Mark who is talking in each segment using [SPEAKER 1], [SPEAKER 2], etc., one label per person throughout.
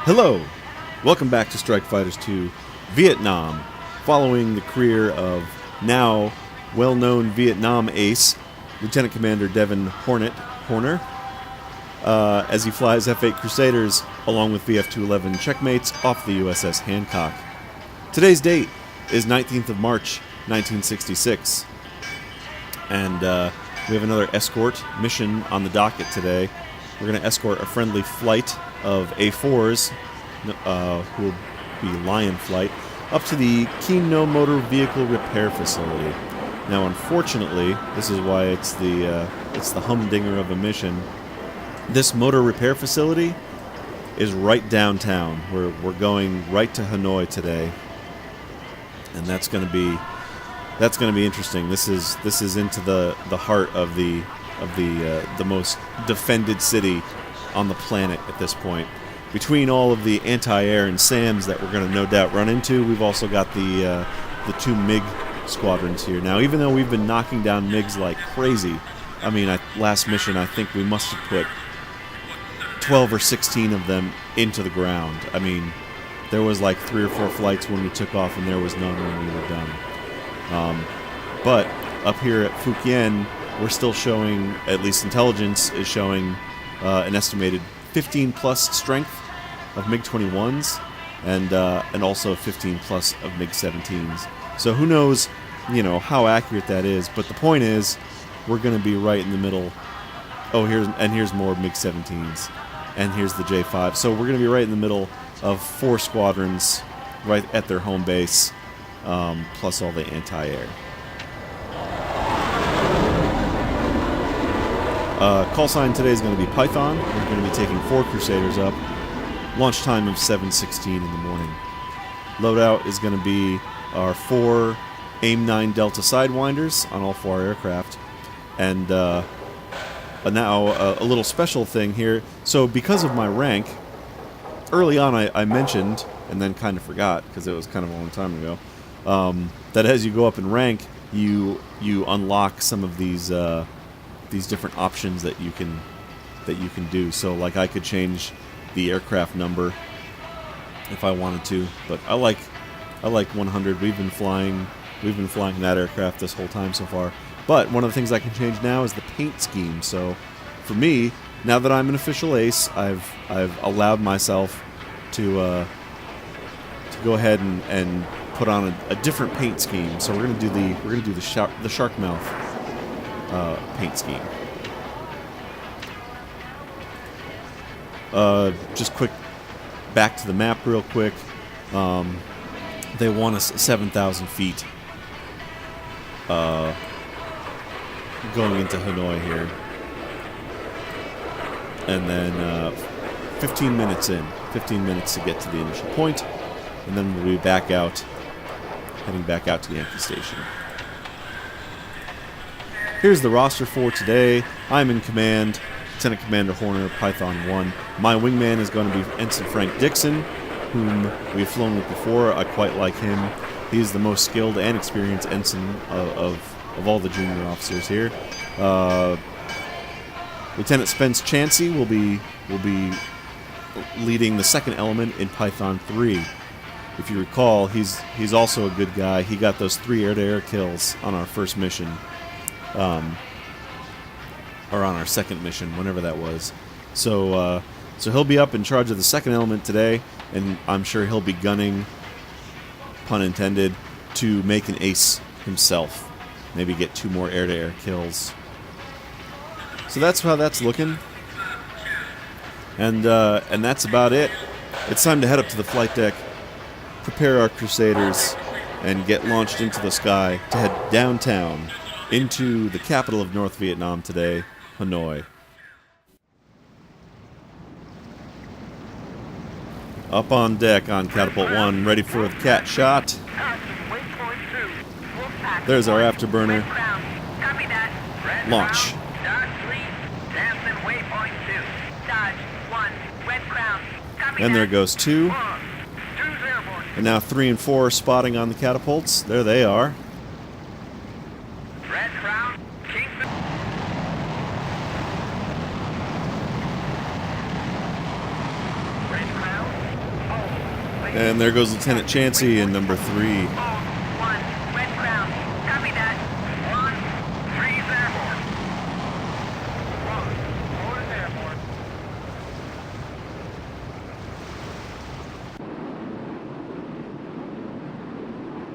[SPEAKER 1] Hello! Welcome back to Strike Fighters 2 Vietnam, following the career of now well-known Vietnam ace, Lieutenant Commander Devin Horner, as he flies F-8 Crusaders along with VF-211 checkmates off the USS Hancock. Today's date is 19th of March, 1966, and we have another escort mission on the docket today. We're going to escort a friendly flight of A4s, who will be Lion Flight, up to the Keen No Motor Vehicle Repair Facility. Now, unfortunately, this is why it's the humdinger of a mission. This motor repair facility is right downtown. We're going right to Hanoi today, and that's going to be interesting. This is into the heart of the most defended city on the planet at this point. Between all of the anti-air and SAMs that we're going to no doubt run into, we've also got the two MiG squadrons here. Now, even though we've been knocking down MiGs like crazy, I mean, last mission I think we must have put 12 or 16 of them into the ground. I mean, there was like 3 or 4 flights when we took off, and there was none when we were done. But up here at Phu Quien, we're still showing, at least intelligence is showing, an estimated 15 plus strength of MiG-21s and also 15 plus of MiG-17s. So who knows, how accurate that is. But the point is, we're going to be right in the middle. Oh, here's more MiG-17s, and here's the J-5. So we're going to be right in the middle of 4 squadrons, right at their home base, plus all the anti-air. Call sign today is going to be Python. We're going to be taking 4 Crusaders up. Launch time of 7:16 in the morning. Loadout is going to be our 4 AIM-9 Delta Sidewinders on all 4 aircraft. And now a little special thing here. So because of my rank, early on I mentioned, and then kind of forgot because it was kind of a long time ago, that as you go up in rank, you unlock some of these different options that you can do. So like I could change the aircraft number if I wanted to, but I like 100. We've been flying that aircraft this whole time so far. But one of the things I can change now is the paint scheme. So for me, now that I'm an official ace, I've allowed myself to go ahead and put on a different paint scheme. So we're gonna do the shark mouth paint scheme. Just quick back to the map real quick. They want us 7,000 feet going into Hanoi here, and then 15 minutes to get to the initial point, and then we'll be heading back out to Yankee Station. Here's the roster for today. I'm in command, Lieutenant Commander Horner, Python 1. My wingman is going to be Ensign Frank Dixon, whom we've flown with before. I quite like him. He's the most skilled and experienced ensign of all the junior officers here. Lieutenant Spence Chansey will be leading the second element in Python 3. If you recall, he's also a good guy. He got those 3 air-to-air kills on our first mission. Or on our second mission, whenever that was. So he'll be up in charge of the second element today, and I'm sure he'll be gunning, pun intended, to make an ace himself. Maybe get 2 more air-to-air kills. So that's how that's looking. And that's about it. It's time to head up to the flight deck, prepare our Crusaders, and get launched into the sky to head downtown into the capital of North Vietnam today, Hanoi. Up on deck on Catapult 1, ready for the cat shot. There's our afterburner. Launch. And there goes 2. And now 3 and 4 are spotting on the catapults. There they are. And there goes Lieutenant Chansey in number 3.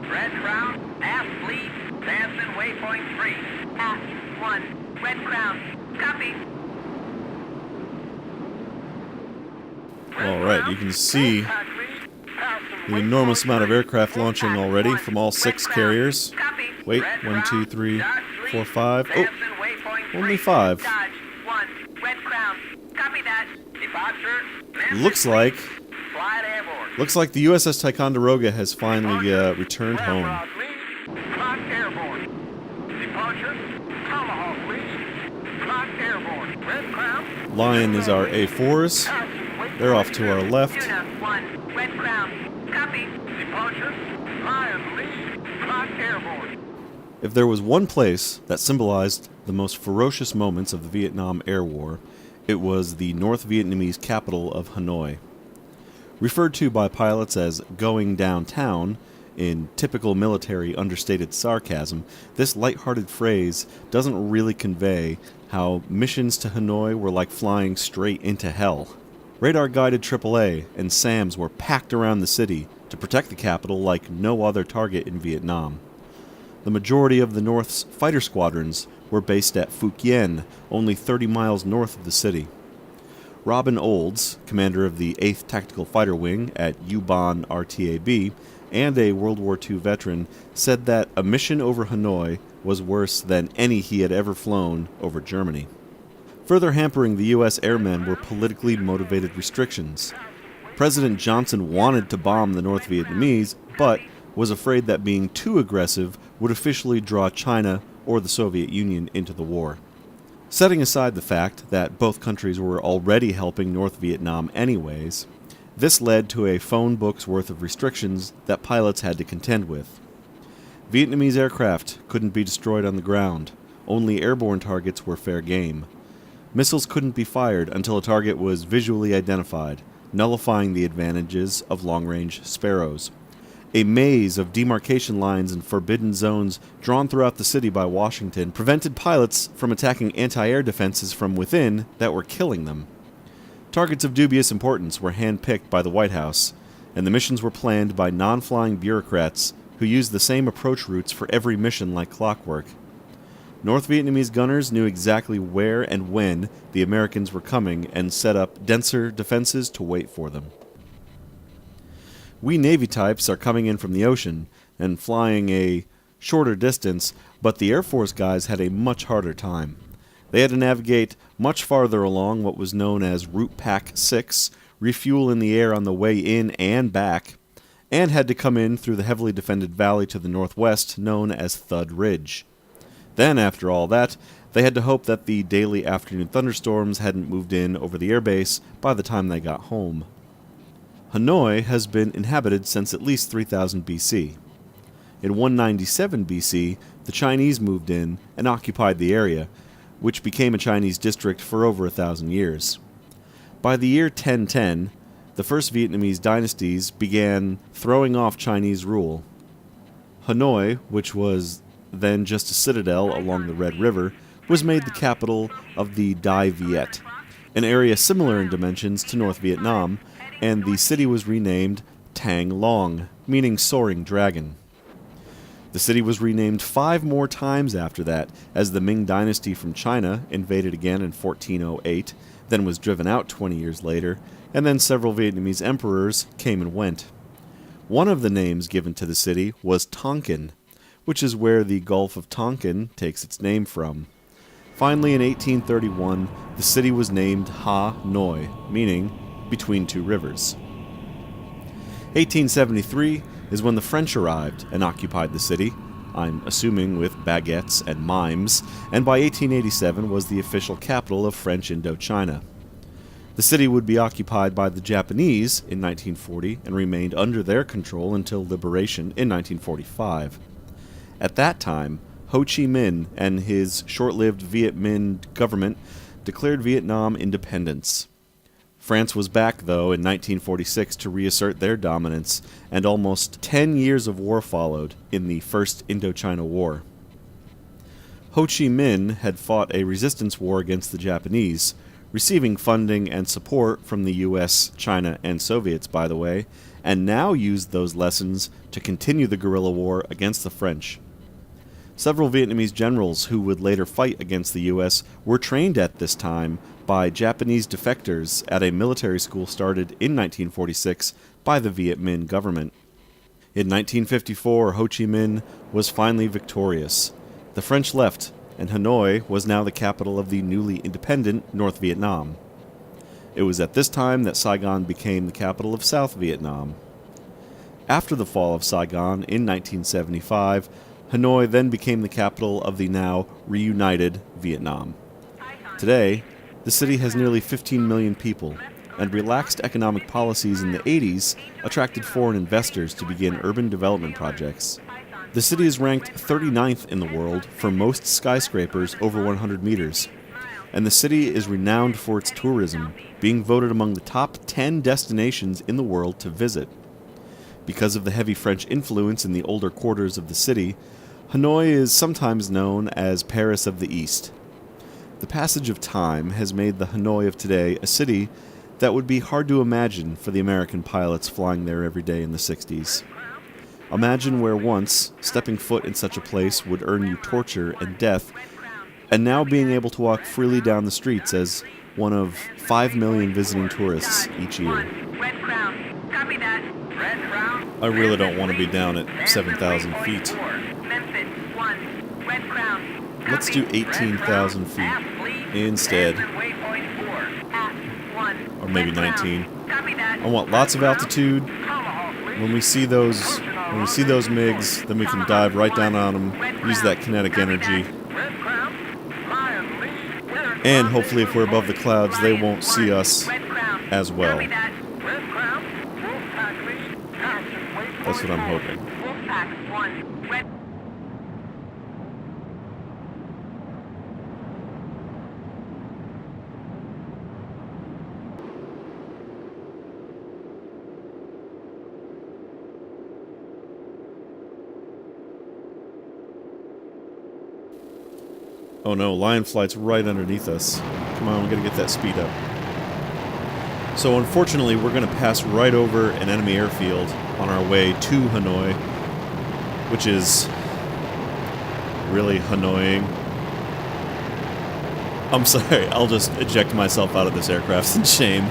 [SPEAKER 2] Red Crown, aft lead, advancing waypoint 3. Aft 1, Red Crown, copy.
[SPEAKER 1] Alright, you can see the enormous amount of aircraft launching already from all 6 carriers. Wait, 1, 2, 3, 4, 5. Oh, only 5. Looks like the USS Ticonderoga has finally returned home. Lion is our A4s. They're off to our left. If there was one place that symbolized the most ferocious moments of the Vietnam Air War, it was the North Vietnamese capital of Hanoi. Referred to by pilots as going downtown, in typical military understated sarcasm, this lighthearted phrase doesn't really convey how missions to Hanoi were like flying straight into hell. Radar-guided AAA and SAMs were packed around the city to protect the capital like no other target in Vietnam. The majority of the North's fighter squadrons were based at Phu Quien, only 30 miles north of the city. Robin Olds, commander of the 8th Tactical Fighter Wing at U-Bahn RTAB, and a World War II veteran, said that a mission over Hanoi was worse than any he had ever flown over Germany. Further hampering the U.S. airmen were politically motivated restrictions. President Johnson wanted to bomb the North Vietnamese, but was afraid that being too aggressive would officially draw China or the Soviet Union into the war. Setting aside the fact that both countries were already helping North Vietnam anyways, this led to a phone book's worth of restrictions that pilots had to contend with. Vietnamese aircraft couldn't be destroyed on the ground. Only airborne targets were fair game. Missiles couldn't be fired until a target was visually identified, nullifying the advantages of long-range Sparrows. A maze of demarcation lines and forbidden zones drawn throughout the city by Washington prevented pilots from attacking anti-air defenses from within that were killing them. Targets of dubious importance were hand-picked by the White House, and the missions were planned by non-flying bureaucrats who used the same approach routes for every mission like clockwork. North Vietnamese gunners knew exactly where and when the Americans were coming and set up denser defenses to wait for them. We Navy types are coming in from the ocean and flying a shorter distance, but the Air Force guys had a much harder time. They had to navigate much farther along what was known as Route Pack 6, refuel in the air on the way in and back, and had to come in through the heavily defended valley to the northwest known as Thud Ridge. Then, after all that, they had to hope that the daily afternoon thunderstorms hadn't moved in over the airbase by the time they got home. Hanoi has been inhabited since at least 3000 BC. In 197 BC, the Chinese moved in and occupied the area, which became a Chinese district for over 1,000 years. By the year 1010, the first Vietnamese dynasties began throwing off Chinese rule. Hanoi, which was then just a citadel along the Red River, was made the capital of the Dai Viet, an area similar in dimensions to North Vietnam, and the city was renamed Tang Long, meaning soaring dragon. The city was renamed 5 more times after that, as the Ming dynasty from China invaded again in 1408, then was driven out 20 years later, and then several Vietnamese emperors came and went. One of the names given to the city was Tonkin, which is where the Gulf of Tonkin takes its name from. Finally, in 1831, the city was named Ha Noi, meaning between two rivers. 1873 is when the French arrived and occupied the city, I'm assuming with baguettes and mimes, and by 1887 was the official capital of French Indochina. The city would be occupied by the Japanese in 1940 and remained under their control until liberation in 1945. At that time, Ho Chi Minh and his short-lived Viet Minh government declared Vietnam independence. France was back, though, in 1946 to reassert their dominance, and almost 10 years of war followed in the First Indochina War. Ho Chi Minh had fought a resistance war against the Japanese, receiving funding and support from the US, China, and Soviets, by the way, and now used those lessons to continue the guerrilla war against the French. Several Vietnamese generals who would later fight against the US were trained at this time by Japanese defectors at a military school started in 1946 by the Viet Minh government. In 1954, Ho Chi Minh was finally victorious. The French left, and Hanoi was now the capital of the newly independent North Vietnam. It was at this time that Saigon became the capital of South Vietnam. After the fall of Saigon in 1975, Hanoi then became the capital of the now reunited Vietnam. Today, the city has nearly 15 million people, and relaxed economic policies in the 80s attracted foreign investors to begin urban development projects. The city is ranked 39th in the world for most skyscrapers over 100 meters, and the city is renowned for its tourism, being voted among the top 10 destinations in the world to visit. Because of the heavy French influence in the older quarters of the city, Hanoi is sometimes known as Paris of the East. The passage of time has made the Hanoi of today a city that would be hard to imagine for the American pilots flying there every day in the 60s. Imagine where once stepping foot in such a place would earn you torture and death, and now being able to walk freely down the streets as one of 5 million visiting tourists each year. I really don't want to be down at 7,000 feet. Let's do 18,000 feet instead. Or maybe 19. I want lots of altitude. When we see those MiGs, then we can dive right down on them, use that kinetic energy. And hopefully if we're above the clouds, they won't see us as well. That's what I'm hoping. Oh no, Lion Flight's right underneath us. Come on, we gotta get that speed up. So unfortunately, we're gonna pass right over an enemy airfield on our way to Hanoi, which is really Hanoiing. I'm sorry, I'll just eject myself out of this aircraft in shame.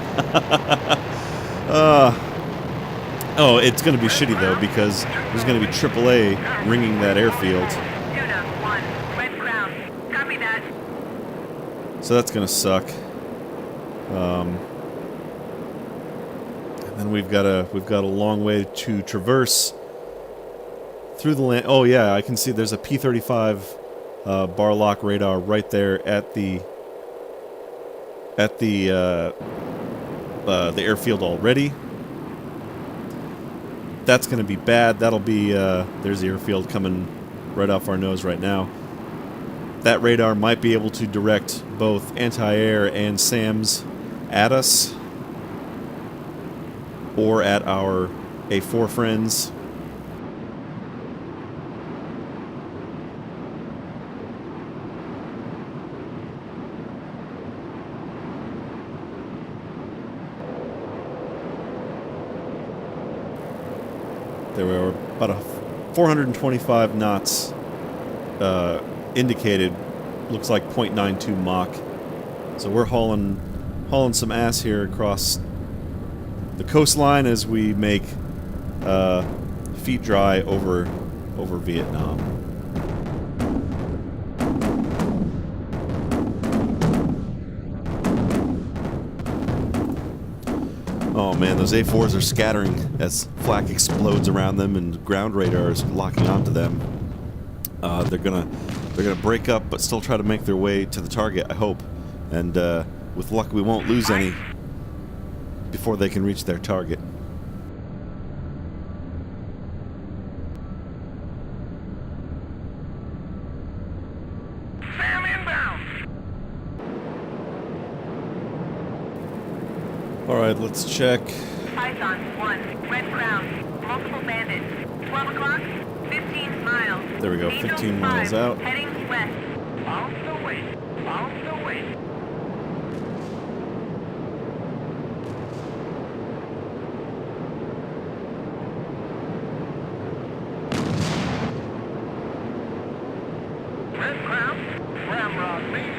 [SPEAKER 1] Oh, it's gonna be shitty though, because there's gonna be AAA ringing that airfield. So that's gonna suck. And then we've got a long way to traverse through the land. Oh yeah, I can see there's a P-35 bar lock radar right there at the airfield already. That's gonna be bad. That'll be there's the airfield coming right off our nose right now. That radar might be able to direct both anti-air and SAMs at us, or at our A4 friends. There were about 425 knots indicated. Looks like 0.92 Mach. So we're hauling some ass here across the coastline as we make feet dry over Vietnam. Oh man, those A4s are scattering as flak explodes around them and ground radar is locking onto them. They're gonna break up, but still try to make their way to the target, I hope. And with luck, we won't lose any before they can reach their target. Alright, let's check.
[SPEAKER 2] Python 1, Red Crown, multiple bandits. 12 o'clock, 15 miles.
[SPEAKER 1] There we go,
[SPEAKER 2] Angel
[SPEAKER 1] 15 miles
[SPEAKER 2] 5,
[SPEAKER 1] out.
[SPEAKER 2] Heading west. Off the way, off the way. Red Crown, Ramrod lead.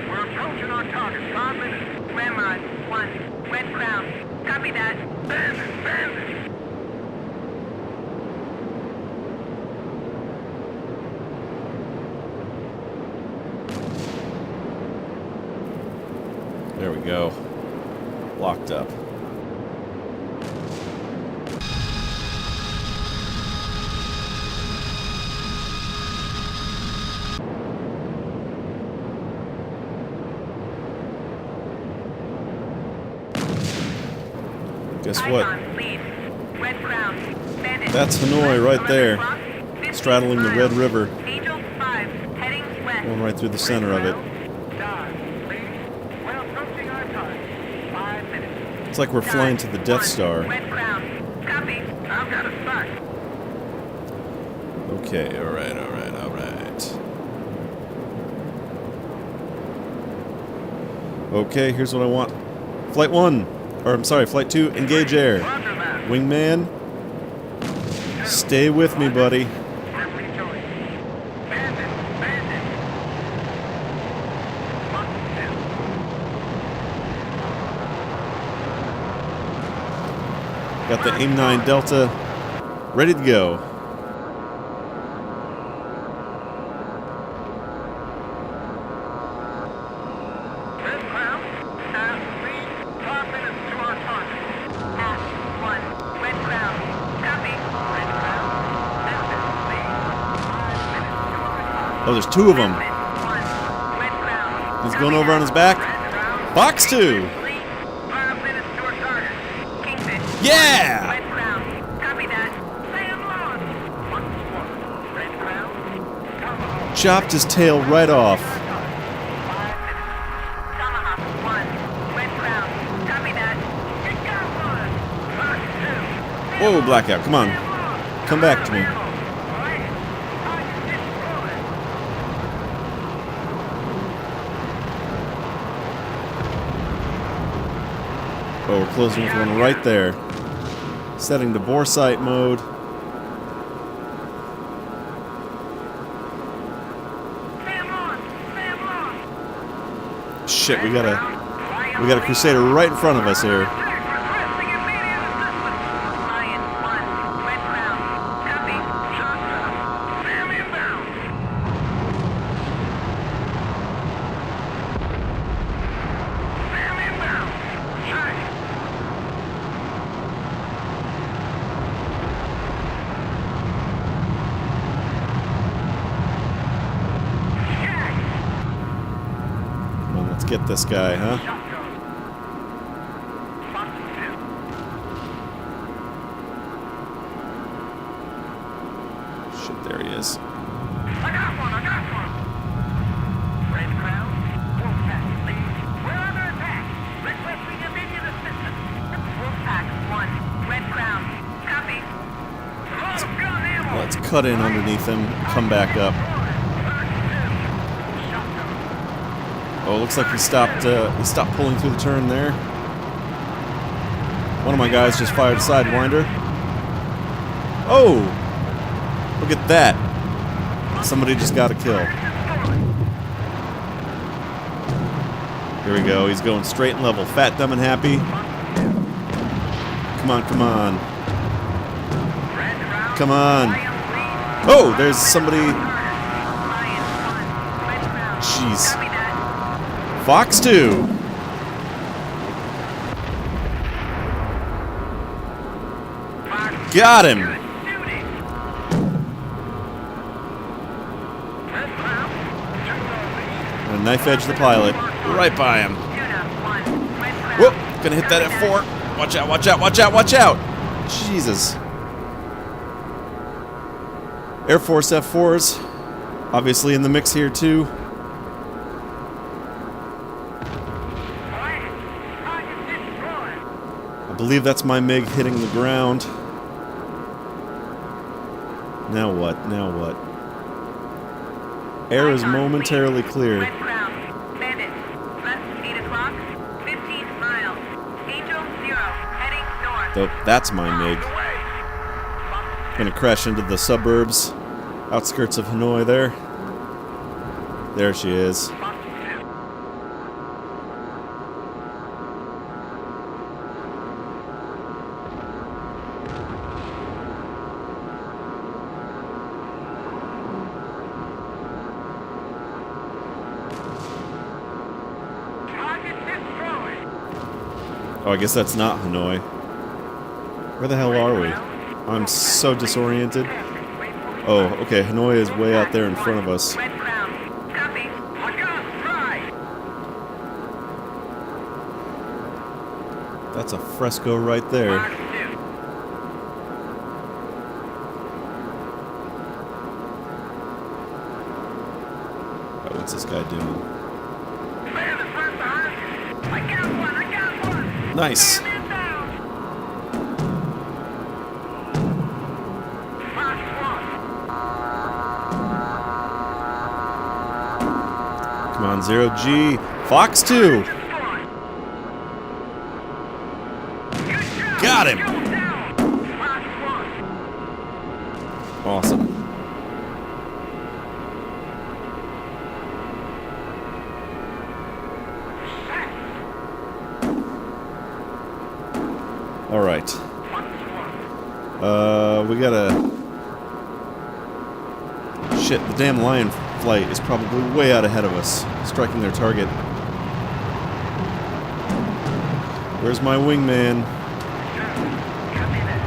[SPEAKER 2] We're approaching our target, 5 minutes. Ramrod 1, Red Crown. Copy that. Bandit, bandit.
[SPEAKER 1] There we go. Locked up. Guess what? That's Hanoi right there, straddling the Red River. Going right through the center of it. It's like we're flying to the Death Star. Okay, alright. Okay, here's what I want. Flight 1, or I'm sorry, Flight 2, engage air. Wingman, stay with me, buddy. Got the AIM-9 Delta ready to go.
[SPEAKER 2] Red Crown, lead 5 minutes to our target. At 1, Red Crown. Copy. Red Crown, lead 5 minutes to our target.
[SPEAKER 1] Oh, there's 2 of them.
[SPEAKER 2] Red Crown.
[SPEAKER 1] He's going over on his back. Box 2.
[SPEAKER 2] 5 minutes to our target. Kingfish.
[SPEAKER 1] Yeah!
[SPEAKER 2] Red Crown. Copy that. Sam Lawn. Once more. Red Crown. Come on.
[SPEAKER 1] Chopped his tail right off.
[SPEAKER 2] Tomahawk 1, Red Crown. Copy that. We got one. Mark 2.
[SPEAKER 1] Whoa, blackout, come on. Come back to me. Oh, we're closing with one right there. Setting to bore sight mode. Shit, we got a Crusader right in front of us here. Well, let's get this guy, huh? Shit, there he is.
[SPEAKER 2] I got one. Red Crown, Wolfpack, please. We're under attack. Requesting immediate assistance. Wolfpack 1, Red Crown. Copy. Load of gun ammo.
[SPEAKER 1] Let's cut in underneath him, come back up. Oh, looks like he stopped pulling through the turn there. One of my guys just fired a Sidewinder. Oh! Look at that. Somebody just got a kill. Here we go. He's going straight and level. Fat, dumb, and happy. Come on, come on. Come on. Oh, there's somebody. Jeez. Fox 2. Got him. And knife edge the pilot. Right by him. Whoop. Gonna hit that at 4. Watch out, watch out, watch out, watch out. Jesus. Air Force F4s. Obviously in the mix here too. believe that's my MiG hitting the ground. Now what? Now what? Air is momentarily clear.
[SPEAKER 2] Red ground. Bandit. Left 8 o'clock. 15 miles. Angel 0. Heading north.
[SPEAKER 1] Oh, that's my MiG. Gonna crash into the suburbs, outskirts of Hanoi there. There she is. Oh, I guess that's not Hanoi. Where the hell are we? I'm so disoriented. Oh, okay, Hanoi is way out there in front of us.
[SPEAKER 2] Red ground. Copy. Look out. Try.
[SPEAKER 1] That's a fresco right there.
[SPEAKER 2] Mark 2.
[SPEAKER 1] Oh, what's this guy doing?
[SPEAKER 2] Clear the front behind you. I got one. I got one.
[SPEAKER 1] Nice.
[SPEAKER 2] Man down. Mark 1.
[SPEAKER 1] Come on, 0G. Fox 2. Got him. Awesome. All right. We gotta... Shit, the damn Lion flight is probably way out ahead of us, striking their target. Where's my wingman?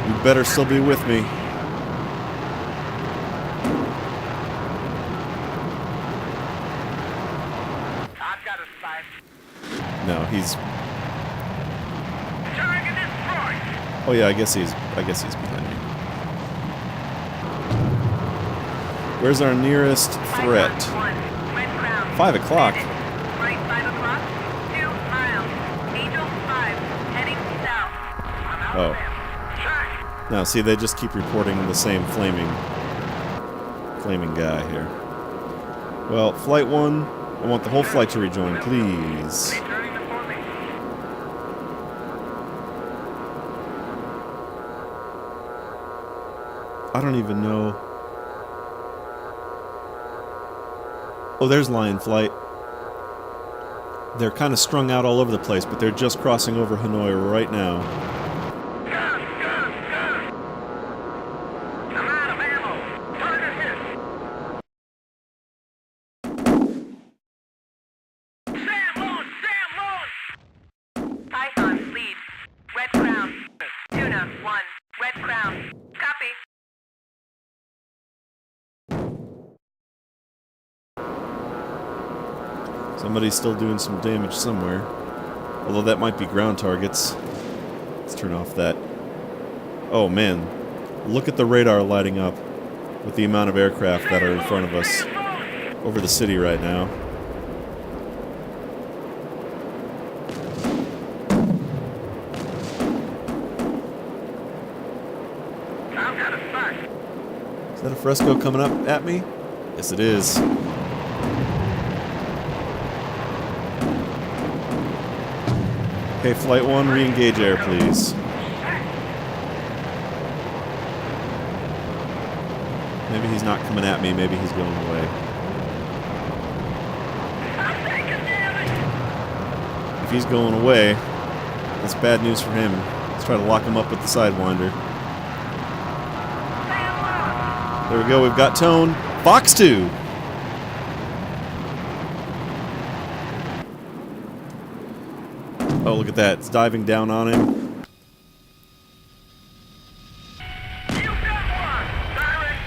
[SPEAKER 1] You better still be with me.
[SPEAKER 2] I've got a spy.
[SPEAKER 1] No, he's...
[SPEAKER 2] Target destroyed.
[SPEAKER 1] Oh yeah, I guess he's behind me. Where's our nearest threat? 5 o'clock.
[SPEAKER 2] Right 5 o'clock. 2 miles. Angel 5. Heading south. I'm out
[SPEAKER 1] Oh.
[SPEAKER 2] of there. Check.
[SPEAKER 1] Now, see, they just keep reporting the same flaming guy here. Well, Flight 1, I want the whole flight to rejoin, please.
[SPEAKER 2] Returning to formation.
[SPEAKER 1] I don't even know. Oh, there's Lion Flight. They're kind of strung out all over the place, but they're just crossing over Hanoi right now.
[SPEAKER 2] Gun! I'm out of ammo. Target hit. Sam launch! Python lead. Red Crown. Tuna 1. Red Crown. Copy.
[SPEAKER 1] Somebody's still doing some damage somewhere. Although that might be ground targets. Let's turn off that. Oh man, look at the radar lighting up with the amount of aircraft that are in front of us over the city right now.
[SPEAKER 2] I've got a spot.
[SPEAKER 1] Is that a fresco coming up at me? Yes, it is. Okay, Flight 1, re-engage air, please. Maybe he's not coming at me, maybe he's going away. If he's going away, that's bad news for him. Let's try to lock him up with the Sidewinder. There we go, we've got tone. Fox 2! Oh, look at that. It's diving down on him.
[SPEAKER 2] You got one. Direct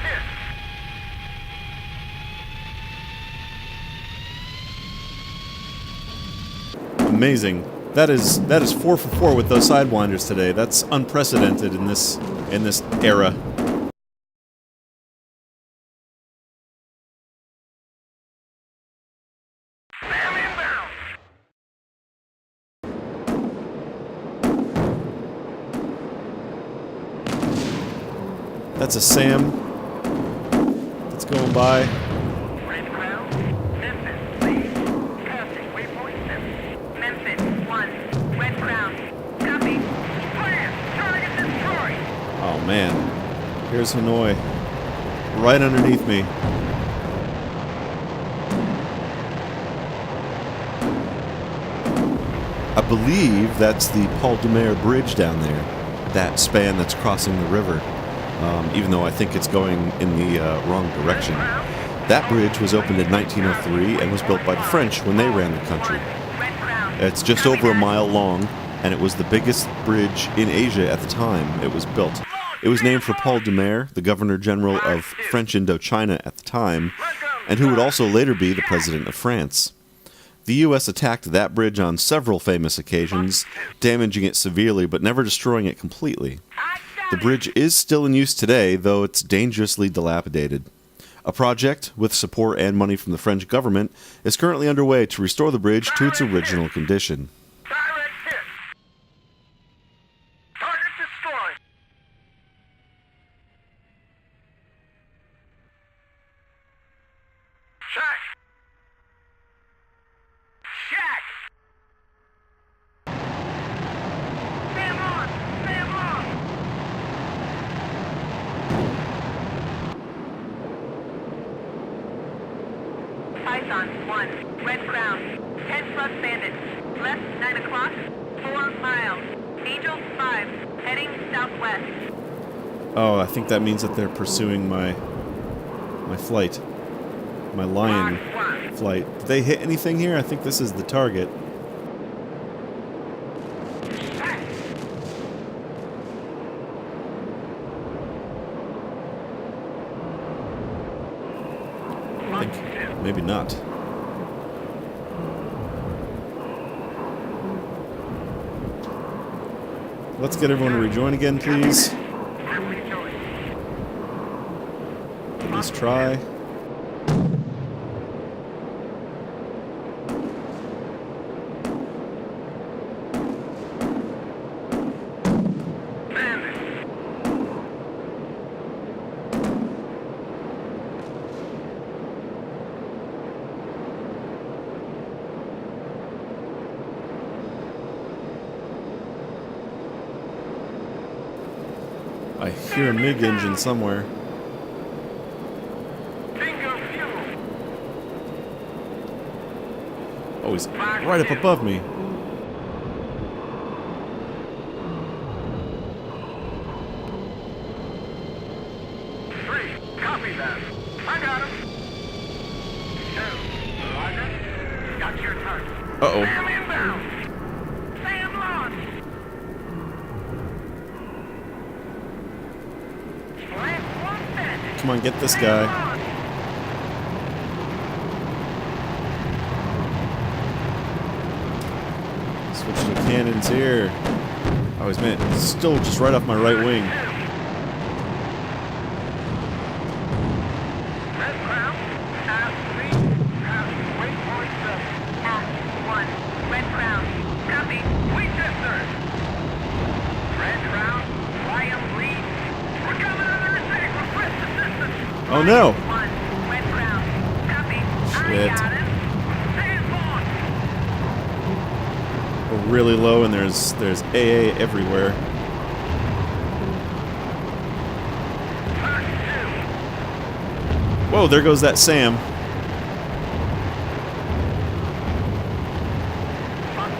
[SPEAKER 2] hit.
[SPEAKER 1] Amazing. That is 4 for 4 with those Sidewinders today. That's unprecedented in this era.
[SPEAKER 2] Bam inbound.
[SPEAKER 1] That's a SAM that's going by.
[SPEAKER 2] Red ground, Memphis, please. Passing waypoint 7. Memphis, 1. Red ground. Copy. Clear. Target destroyed.
[SPEAKER 1] Oh man, here's Hanoi, right underneath me. I believe that's the Paul de Mer Bridge down there, that span that's crossing the river, even though I think it's going in the wrong direction. That bridge was opened in 1903 and was built by the French when they ran the country. It's just over a mile long, and it was the biggest bridge in Asia at the time it was built. It was named for Paul de Mer, the Governor-General of French Indochina at the time, and who would also later be the President of France. The U.S. attacked that bridge on several famous occasions, damaging it severely but never destroying it completely. The bridge is still in use today, though it's dangerously dilapidated. A project, with support and money from the French government, is currently underway to restore the bridge to its original condition.
[SPEAKER 2] Direct hit. Target destroyed. Check. Check. Stand on. Stand on. Python 1. Red Crown. 10 plus bandits. Left 9 o'clock. 4 miles. Angel 5. Heading southwest.
[SPEAKER 1] Oh, I think that means that they're pursuing my flight. My lion
[SPEAKER 2] Mark 1.
[SPEAKER 1] flight. Did they hit anything here? I think this is the target.
[SPEAKER 2] Check.
[SPEAKER 1] I think maybe not. Let's get everyone to rejoin again, please. At least try. I hear a MiG engine somewhere.
[SPEAKER 2] Bingo fuel.
[SPEAKER 1] Oh, he's right up above me.
[SPEAKER 2] Three. Copy that. I got him. 2. Roger. Got your target.
[SPEAKER 1] Uh-oh.
[SPEAKER 2] Sam inbound. Sam lost. Last one bandit.
[SPEAKER 1] Come on, get this guy. Switch to the cannons here. Oh, he's still just right off my right wing.
[SPEAKER 2] Red Crown. Pass 3. Pass waypoint 7. Pass 1. Red Crown. Copy. Winchester. Red Crown. Lion lead. We're coming under attack. Request assistance.
[SPEAKER 1] Oh no!
[SPEAKER 2] 1. Red Crown. Copy.
[SPEAKER 1] Shit.
[SPEAKER 2] I got him. Stand on.
[SPEAKER 1] We're really low and there's AA everywhere.
[SPEAKER 2] Mark 2.
[SPEAKER 1] Whoa, there goes that Sam.
[SPEAKER 2] Fox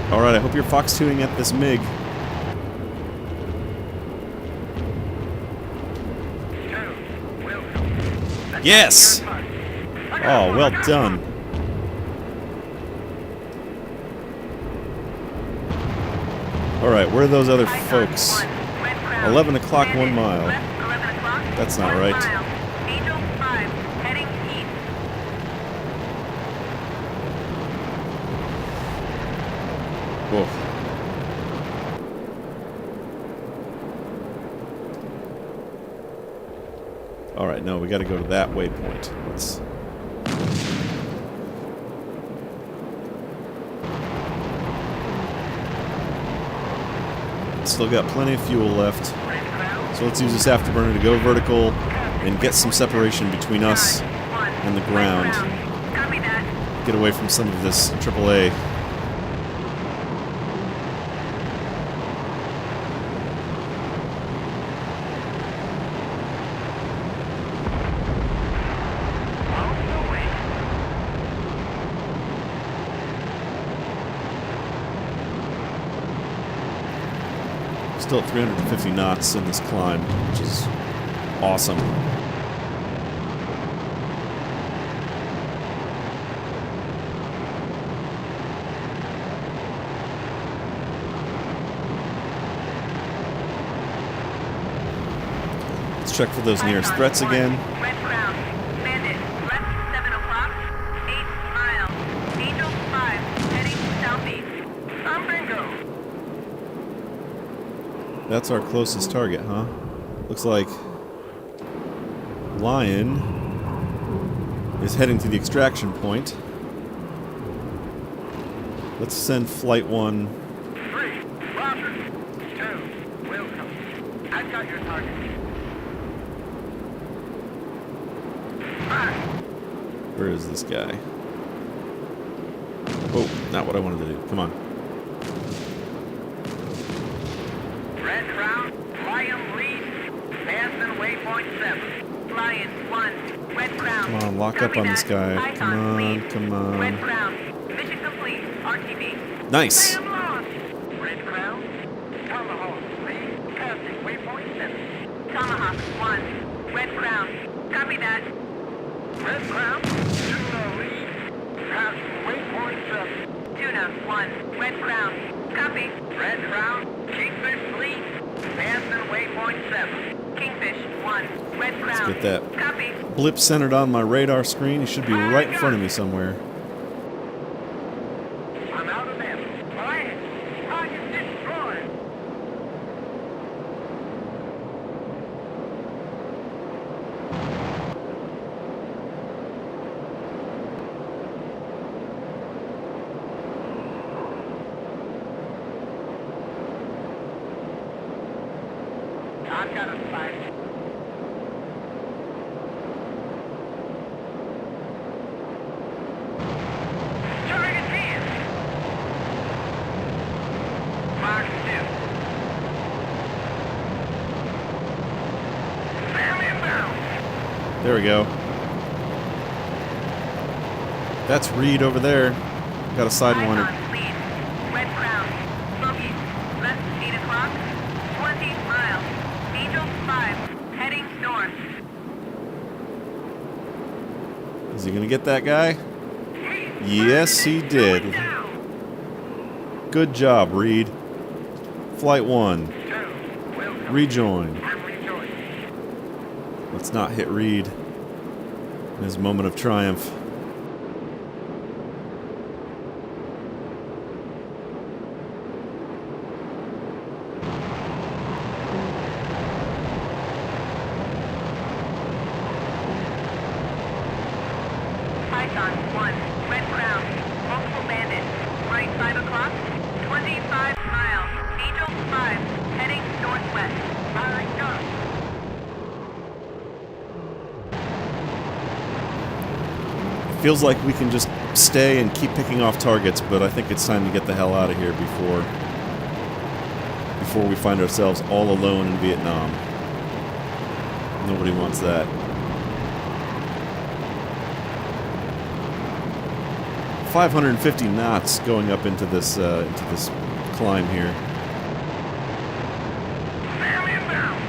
[SPEAKER 2] 2.
[SPEAKER 1] Alright, I hope you're Fox 2ing at this MiG.
[SPEAKER 2] 2. Wilson.
[SPEAKER 1] Yes! Oh, well done. Alright, where are those other folks? 11 o'clock, 1 mile. That's not right.
[SPEAKER 2] Angel 5, heading east.
[SPEAKER 1] Whoa. Alright, no, we gotta go to that waypoint. Let's... Still got plenty of fuel left. So let's use this afterburner to go vertical and get some separation between us and the ground.
[SPEAKER 2] Copy that.
[SPEAKER 1] Get away from some of this AAA. Still at 350 knots in this climb, which is awesome. Let's check for those nearest threats again.
[SPEAKER 2] Red Crown. Bandit. Left 7 o'clock. 8 miles. Angel 5. Heading southeast. Bingo.
[SPEAKER 1] That's our closest target, huh? Looks like Lion is heading to the extraction point. Let's send Flight 1.
[SPEAKER 2] 3. Roger. 2. Welcome. I've got your target. 5.
[SPEAKER 1] Where is this guy? Oh, not what I wanted to do. Come on.
[SPEAKER 2] Red Crown, Lion lead, Aspen waypoint 7. Lion 1, Red Crown.
[SPEAKER 1] Come on, lock up
[SPEAKER 2] Copy
[SPEAKER 1] on this
[SPEAKER 2] that.
[SPEAKER 1] guy.
[SPEAKER 2] Icon,
[SPEAKER 1] Come on,
[SPEAKER 2] please.
[SPEAKER 1] come on.
[SPEAKER 2] Red Crown, mission complete, RTB.
[SPEAKER 1] Nice.
[SPEAKER 2] I am lost. Red Crown, Tomahawk lead, passing waypoint 7. Tomahawk 1, Red Crown. Copy that. Red Crown, Tuna lead, passing waypoint 7. Tuna 1, Red Crown. Copy. Red Crown, Kingfish lead, Aspen waypoint 7. Kingfish 1, Red Crown.
[SPEAKER 1] Let's get that
[SPEAKER 2] Copy.
[SPEAKER 1] blip centered on my radar screen. He should be right in front of me somewhere.
[SPEAKER 2] I'm out of ammo. Target destroyed. I've got a spike. Target hit. Mark 2. Sam inbound.
[SPEAKER 1] There we go. That's Reed over there. Got a sidewinder.
[SPEAKER 2] Icon lead. Red Crown. Bogey. Left 8 o'clock. 20 miles. Angel 5. Heading north.
[SPEAKER 1] Is he gonna get that guy? Yes, he did.
[SPEAKER 2] Going down.
[SPEAKER 1] Good job, Reed. Flight 1.
[SPEAKER 2] 2. Welcome.
[SPEAKER 1] Rejoin.
[SPEAKER 2] I'm rejoiced.
[SPEAKER 1] Let's not hit Reed in his moment of triumph.
[SPEAKER 2] Python 1. Red Crown. Multiple bandits. Right 5 o'clock. 25 miles. Angel 5. Heading northwest. Firing gun.
[SPEAKER 1] Feels like we can just stay and keep picking off targets, but I think it's time to get the hell out of here before we find ourselves all alone in Vietnam. Nobody wants that. 550 knots going up into this climb here.
[SPEAKER 2] Sam inbound.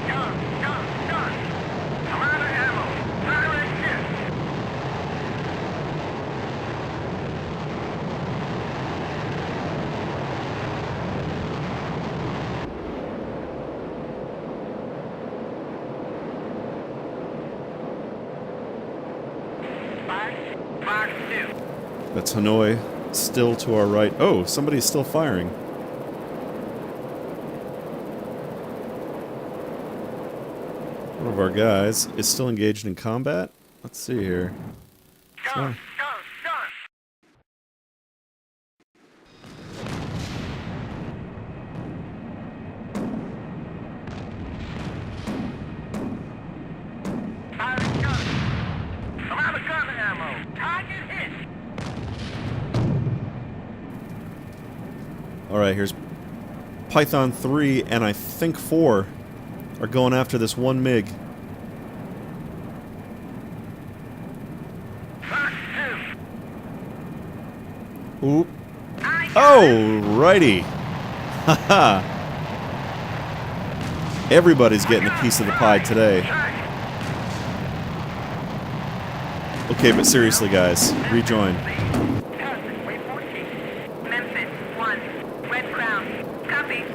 [SPEAKER 2] Gun. I'm out of ammo. Direct hit. Box 2.
[SPEAKER 1] That's Hanoi, still to our right. Oh, somebody's still firing. One of our guys is still engaged in combat. Let's see here.
[SPEAKER 2] Go, go, go. Firing gun. I'm out of gun ammo. Target hit.
[SPEAKER 1] Alright, here's Python 3 and I think 4 are going after this one MiG.
[SPEAKER 2] Fox 2.
[SPEAKER 1] Oop.
[SPEAKER 2] I got it.
[SPEAKER 1] Alrighty. Haha. Everybody's getting a piece of the pie today. Okay, but seriously, guys, rejoin.
[SPEAKER 2] Memphis 1. Red Crown. Copy. 2.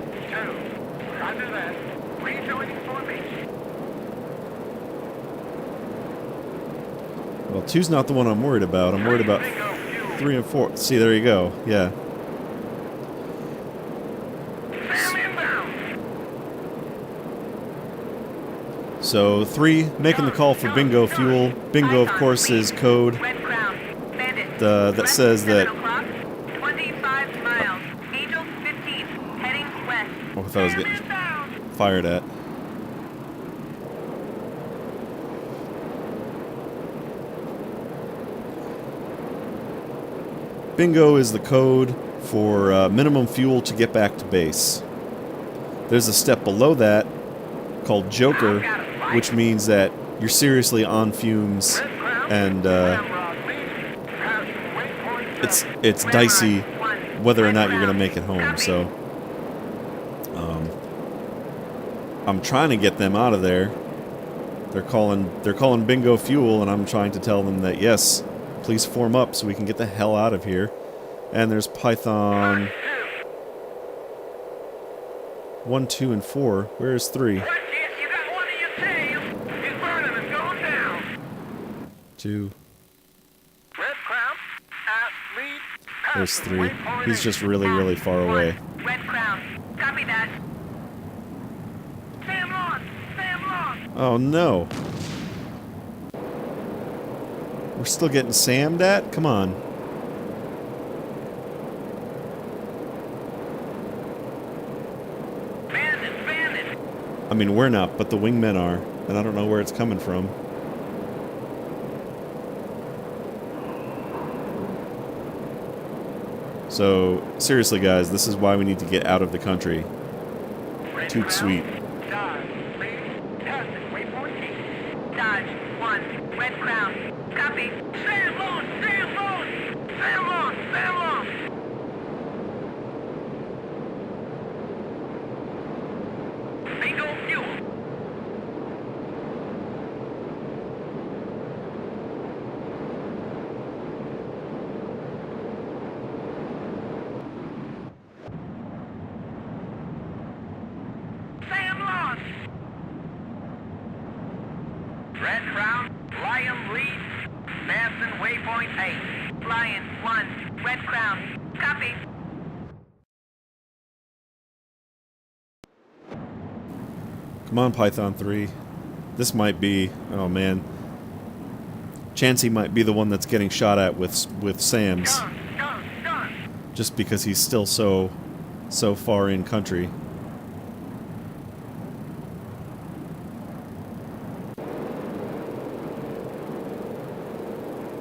[SPEAKER 2] Roger that. Rejoining formation.
[SPEAKER 1] Well, 2's not the one I'm worried about. I'm worried about 3 and 4. See, there you go. Yeah.
[SPEAKER 2] Sam inbound.
[SPEAKER 1] So 3 making the call for bingo fuel. Bingo, of course, is code
[SPEAKER 2] Red Crown. Bandit.
[SPEAKER 1] that says that.
[SPEAKER 2] 25 miles. Angel 15. Heading west.
[SPEAKER 1] Oh, I thought I was getting
[SPEAKER 2] Inbound.
[SPEAKER 1] fired at. Bingo is the code for minimum fuel to get back to base. There's a step below that called Joker, which means that you're seriously on fumes, and it's dicey whether or not you're gonna make it home. So I'm trying to get them out of there. They're calling bingo fuel, and I'm trying to tell them that yes, please form up so we can get the hell out of here. And there's Python 1, 2, and 4. Where's 3?
[SPEAKER 2] You got one in your tail. He's burning and going down.
[SPEAKER 1] 2.
[SPEAKER 2] Red Crown. Lead.
[SPEAKER 1] There's 3. He's just really, really far away.
[SPEAKER 2] Red Crown. Copy that. Sam on. Sam on.
[SPEAKER 1] Oh no. We're still getting Sam'd at? Come on.
[SPEAKER 2] Bandit.
[SPEAKER 1] I mean, we're not, but the wingmen are. And I don't know where it's coming from. So, seriously guys, this is why we need to get out of the country. Toot sweet.
[SPEAKER 2] Dodge. Lead. Waypoint. Dodge. 1. Red Crown. Copy. Sam on. Sam on. Sam on. Sam on. Bingo fuel. Sam lost. Red Crown. Lion lead. Manson waypoint 8. Lion 1. Red Crown. Copy.
[SPEAKER 1] Come on, Python 3. This might be... Oh, man. Chansey might be the one that's getting shot at with Sam's.
[SPEAKER 2] Gun.
[SPEAKER 1] Just because he's still so far in country.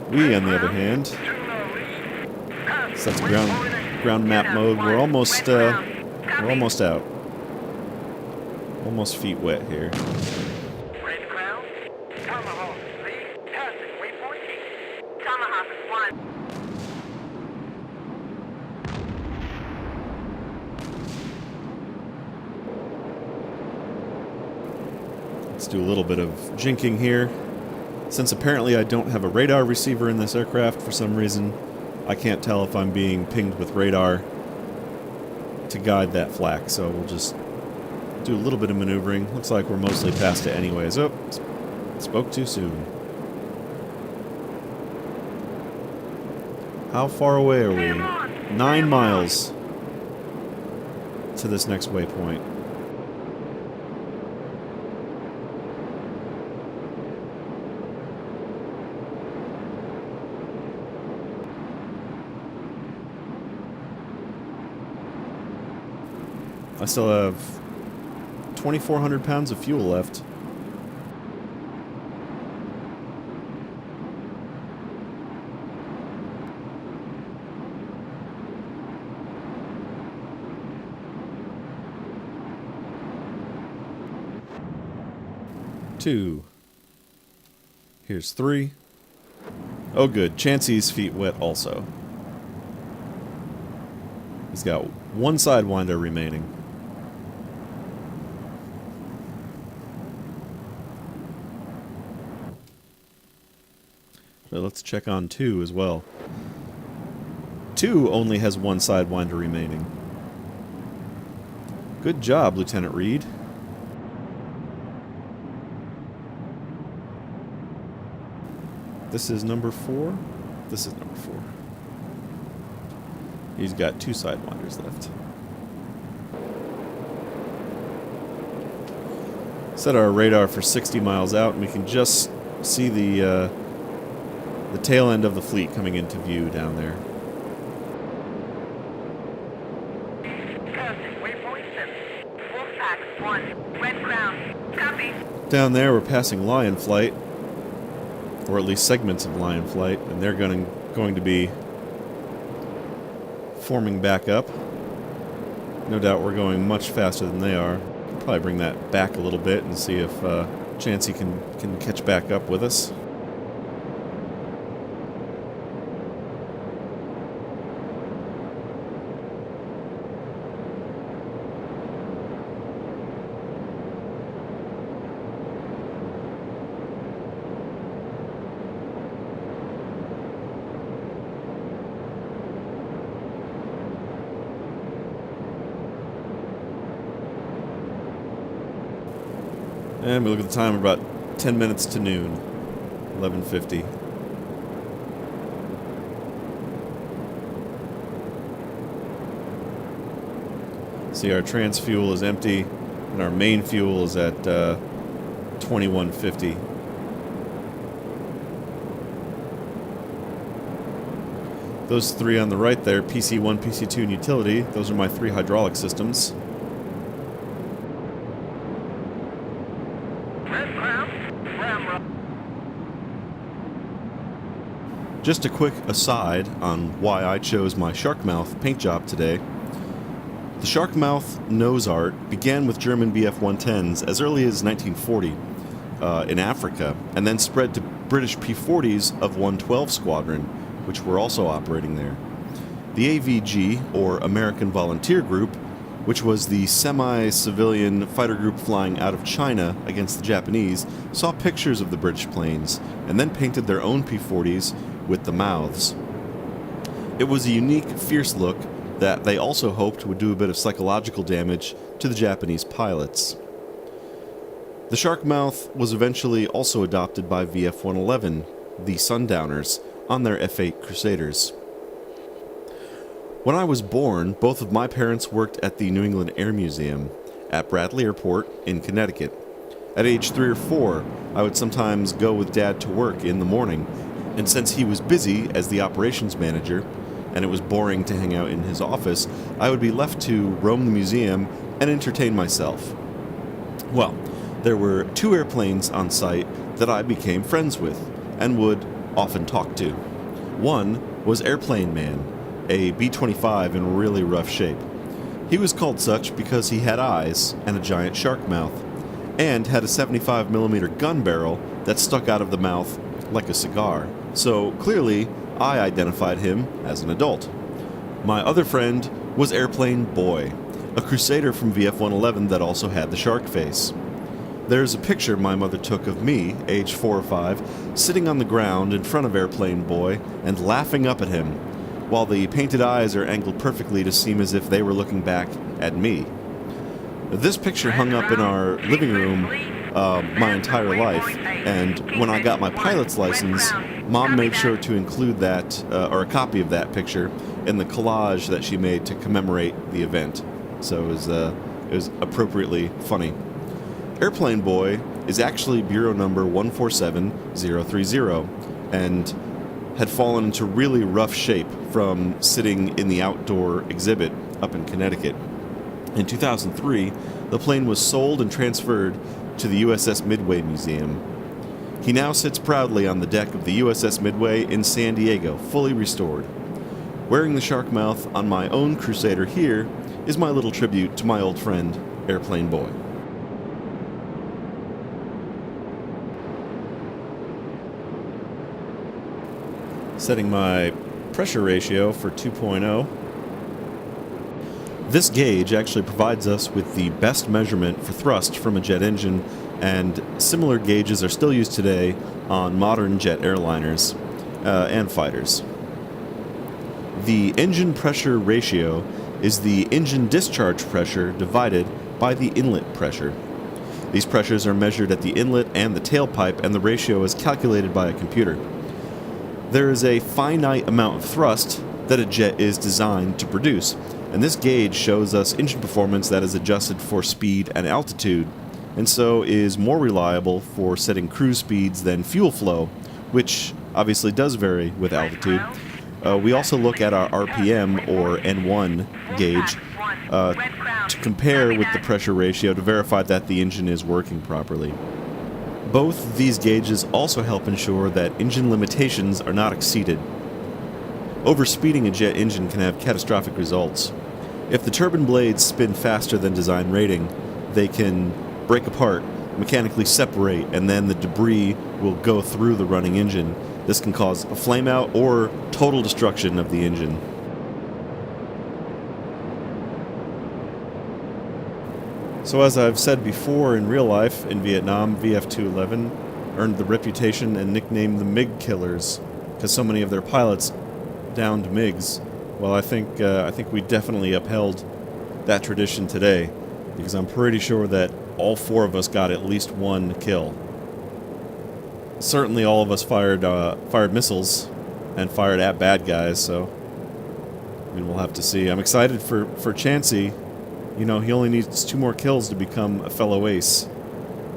[SPEAKER 1] We, on the other hand... So that's ground map mode. We're almost out. Almost feet wet here.
[SPEAKER 2] Red Crown. Tomahawk. Lead. Passing. Waypoint 8. Tomahawk 1.
[SPEAKER 1] Let's do a little bit of jinking here. Since apparently I don't have a radar receiver in this aircraft for some reason, I can't tell if I'm being pinged with radar to guide that flak, so we'll just do a little bit of maneuvering. Looks like we're mostly past it anyways. Oh, spoke too soon. How far away are we? 9 miles to this next waypoint. I still have 2,400 pounds of fuel left. Two. Here's 3. Oh good, Chansey's feet wet also. He's got 1 sidewinder remaining. So let's check on 2 as well. 2 only has 1 sidewinder remaining. Good job, Lieutenant Reed. This is number 4. This is number 4. He's got 2 sidewinders left. Set our radar for 60 miles out, and we can just see the tail end of the fleet coming into view down there.
[SPEAKER 2] Waypoint 7. Wolfpack 1. Red Crown. Copy.
[SPEAKER 1] Down there, we're passing Lion Flight, or at least segments of Lion Flight, and they're going to be forming back up. No doubt we're going much faster than they are. Probably bring that back a little bit and see if Chansey can catch back up with us. And we look at the time, we're about 10 minutes to noon. 11:50. See, our trans fuel is empty, and our main fuel is at 2150. Those 3 on the right there, PC1, PC2, and utility, those are my 3 hydraulic systems. Just a quick aside on why I chose my Sharkmouth paint job today. The Sharkmouth nose art began with German Bf-110s as early as 1940 in Africa, and then spread to British P-40s of 112 Squadron, which were also operating there. The AVG, or American Volunteer Group, which was the semi-civilian fighter group flying out of China against the Japanese, saw pictures of the British planes and then painted their own P-40s with the mouths. It was a unique, fierce look that they also hoped would do a bit of psychological damage to the Japanese pilots. The Sharkmouth was eventually also adopted by VF-111, the Sundowners, on their F-8 Crusaders. When I was born, both of my parents worked at the New England Air Museum at Bradley Airport in Connecticut. At age 3 or 4, I would sometimes go with Dad to work in the morning, and since he was busy as the operations manager, and it was boring to hang out in his office, I would be left to roam the museum and entertain myself. Well, there were 2 airplanes on site that I became friends with, and would often talk to. One was Airplane Man, a B-25 in really rough shape. He was called such because he had eyes and a giant shark mouth, and had a 75mm gun barrel that stuck out of the mouth like a cigar. So clearly, I identified him as an adult. My other friend was Airplane Boy, a Crusader from VF-111 that also had the shark face. There's a picture my mother took of me, age 4 or 5, sitting on the ground in front of Airplane Boy and laughing up at him, while the painted eyes are angled perfectly to seem as if they were looking back at me. This picture hung up in our living room my entire life, and when I got my pilot's license, Mom made sure to include that, or a copy of that picture, in the collage that she made to commemorate the event. So it was appropriately funny. Airplane Boy is actually bureau number 147030, and had fallen into really rough shape from sitting in the outdoor exhibit up in Connecticut. In 2003, the plane was sold and transferred to the USS Midway Museum. He now sits proudly on the deck of the USS Midway in San Diego, fully restored. Wearing the shark mouth on my own Crusader here is my little tribute to my old friend, Airplane Boy. Setting my pressure ratio for 2.0. This gauge actually provides us with the best measurement for thrust from a jet engine, and similar gauges are still used today on modern jet airliners and fighters. The engine pressure ratio is the engine discharge pressure divided by the inlet pressure. These pressures are measured at the inlet and the tailpipe, and the ratio is calculated by a computer. There is a finite amount of thrust that a jet is designed to produce, and this gauge shows us engine performance that is adjusted for speed and altitude, and so is more reliable for setting cruise speeds than fuel flow, which obviously does vary with altitude. We also look at our RPM, or N1 gauge, to compare with the pressure ratio to verify that the engine is working properly. Both these gauges also help ensure that engine limitations are not exceeded. Overspeeding a jet engine can have catastrophic results. If the turbine blades spin faster than design rating, they can break apart, mechanically separate, and then the debris will go through the running engine. This can cause a flameout or total destruction of the engine. So as I've said before, in real life, in Vietnam, VF-211 earned the reputation and nickname the MiG Killers, because so many of their pilots downed MiGs. Well, I think we definitely upheld that tradition today, because I'm pretty sure that all four of us got at least one kill. Certainly all of us fired missiles and fired at bad guys, so I mean, we'll have to see. I'm excited for Chansey. You know, he only needs 2 more kills to become a fellow ace.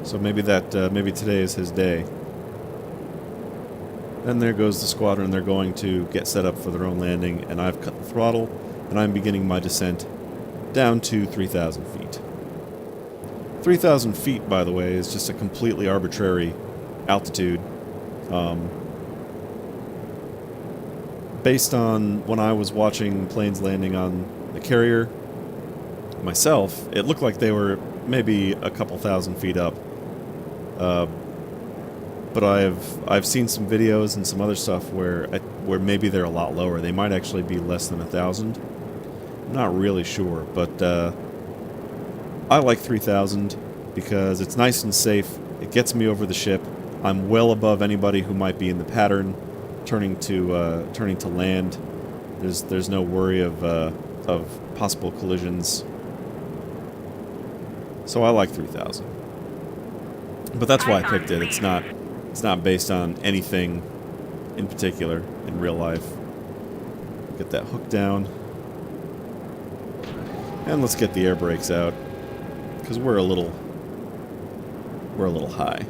[SPEAKER 1] So maybe today is his day. And there goes the squadron. They're going to get set up for their own landing, and I've cut the throttle, and I'm beginning my descent down to 3,000 feet. 3,000 feet, by the way, is just a completely arbitrary altitude. Based on when I was watching planes landing on the carrier myself, it looked like they were maybe a couple thousand feet up. But I've seen some videos and some other stuff where maybe they're a lot lower. They might actually be less than 1,000. I'm not really sure, but I like 3,000 because it's nice and safe. It gets me over the ship. I'm well above anybody who might be in the pattern, turning to land. There's no worry of possible collisions. So I like 3,000. But that's why I picked it. It's not based on anything in particular in real life. Get that hook down. And let's get the air brakes out, because we're a little high.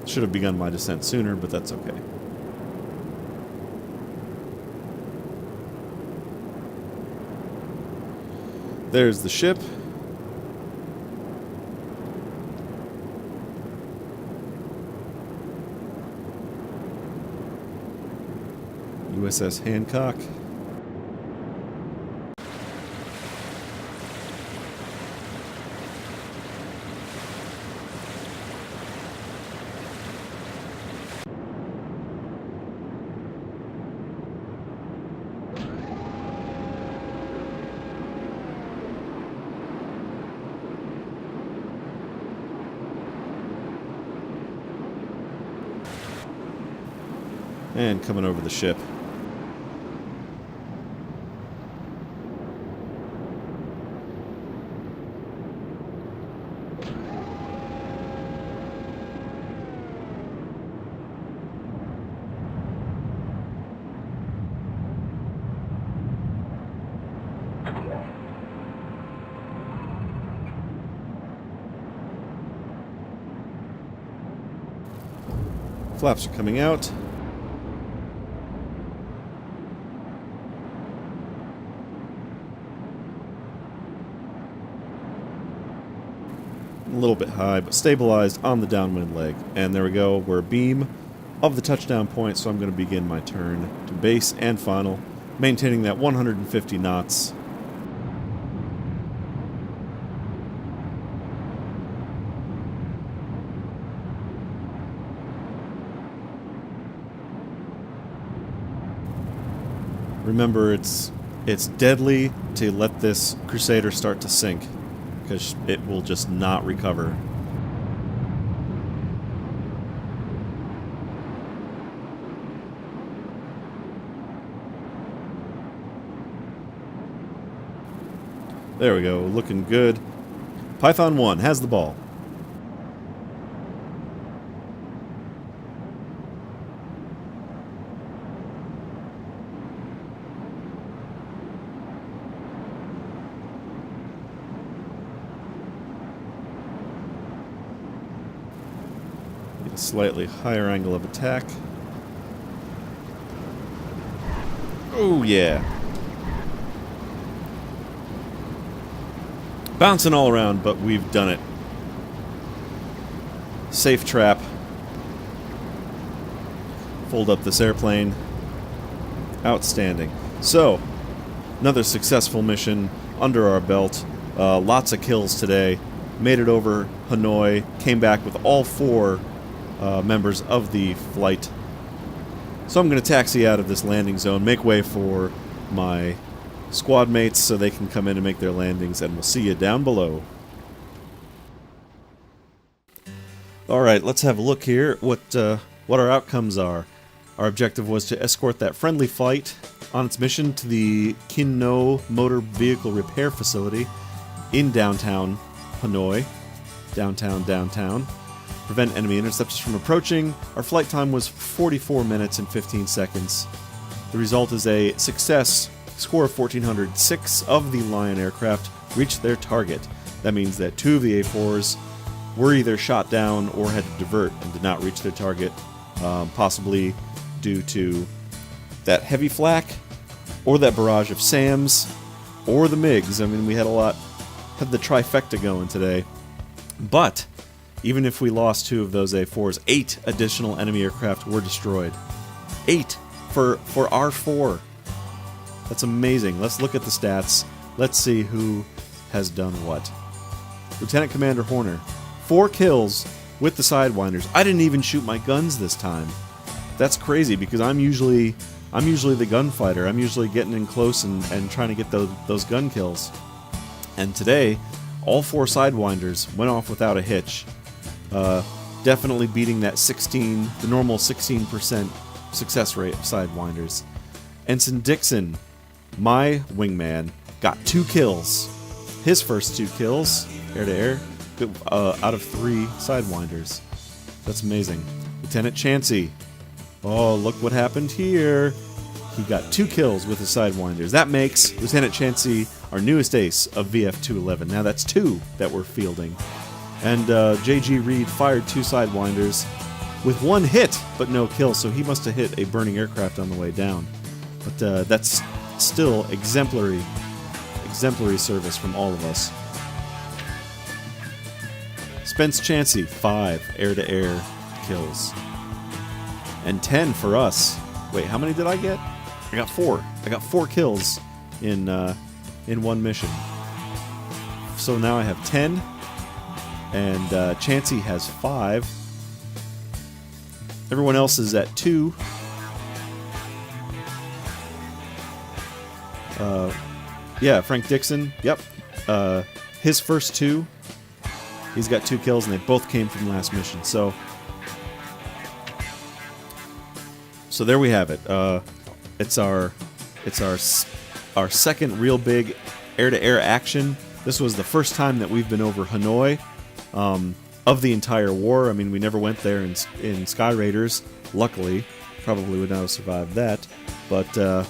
[SPEAKER 1] Should have begun my descent sooner, but that's okay. There's the ship. USS Hancock. And coming over the ship. Flaps are coming out. A little bit high, but stabilized on the downwind leg. And there we go. We're abeam of the touchdown point, so I'm going to begin my turn to base and final, maintaining that 150 knots. Remember, it's deadly to let this Crusader start to sink, because it will just not recover. There we go, looking good. Python 1 has the ball. Get a slightly higher angle of attack. Oh yeah. Bouncing all around, but we've done it. Safe trap. Fold up this airplane. Outstanding. So, another successful mission under our belt. Lots of kills today. Made it over Hanoi. Came back with all 4 members of the flight. So I'm going to taxi out of this landing zone, make way for my squad mates so they can come in and make their landings, and we'll see you down below. Alright, let's have a look here what our outcomes are. Our objective was to escort that friendly flight on its mission to the Kin No Motor Vehicle Repair Facility in downtown Hanoi. Downtown. Prevent enemy interceptors from approaching. Our flight time was 44 minutes and 15 seconds. The result is a success. Score of 1,406 of the Lion aircraft reached their target. That means that 2 of the A4s were either shot down or had to divert and did not reach their target, possibly due to that heavy flak, or that barrage of SAMs, or the MiGs. I mean, we had the trifecta going today. But even if we lost 2 of those A4s, 8 additional enemy aircraft were destroyed. 8 for our 4. That's amazing. Let's look at the stats. Let's see who has done what. Lieutenant Commander Horner, 4 kills with the Sidewinders. I didn't even shoot my guns this time. That's crazy because I'm usually the gunfighter. I'm usually getting in close and trying to get those gun kills. And today, all 4 Sidewinders went off without a hitch. Definitely beating that the normal 16% success rate of Sidewinders. Ensign Dixon, my wingman, got 2 kills. His first 2 kills, air-to-air, out of 3 Sidewinders. That's amazing. Lieutenant Chansey. Oh, look what happened here. He got 2 kills with his Sidewinders. That makes Lieutenant Chansey our newest ace of VF211. Now that's 2 that we're fielding. And J.G. Reed fired 2 Sidewinders with 1 hit, but no kill, so he must have hit a burning aircraft on the way down. But that's still exemplary service from all of us. Spence Chansey, 5 air-to-air kills. And 10 for us. Wait, how many did I get? I got 4. I got 4 kills in 1 mission. So now I have 10, and Chansey has 5. Everyone else is at 2. Yeah, Frank Dixon, yep. His first 2, he's got 2 kills, and they both came from last mission. So there we have it. It's our second real big air-to-air action. This was the first time that we've been over Hanoi of the entire war. I mean, we never went there in Sky Raiders. Luckily, probably would not have survived that. But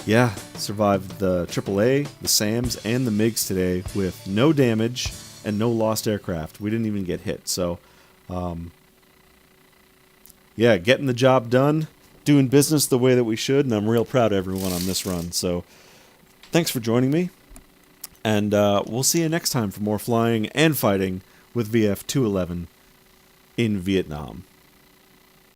[SPEAKER 1] yeah, survived the AAA, the SAMs, and the MiGs today with no damage and no lost aircraft. We didn't even get hit. So, yeah, getting the job done, doing business the way that we should, and I'm real proud of everyone on this run. So, thanks for joining me. And we'll see you next time for more flying and fighting with VF-211 in Vietnam.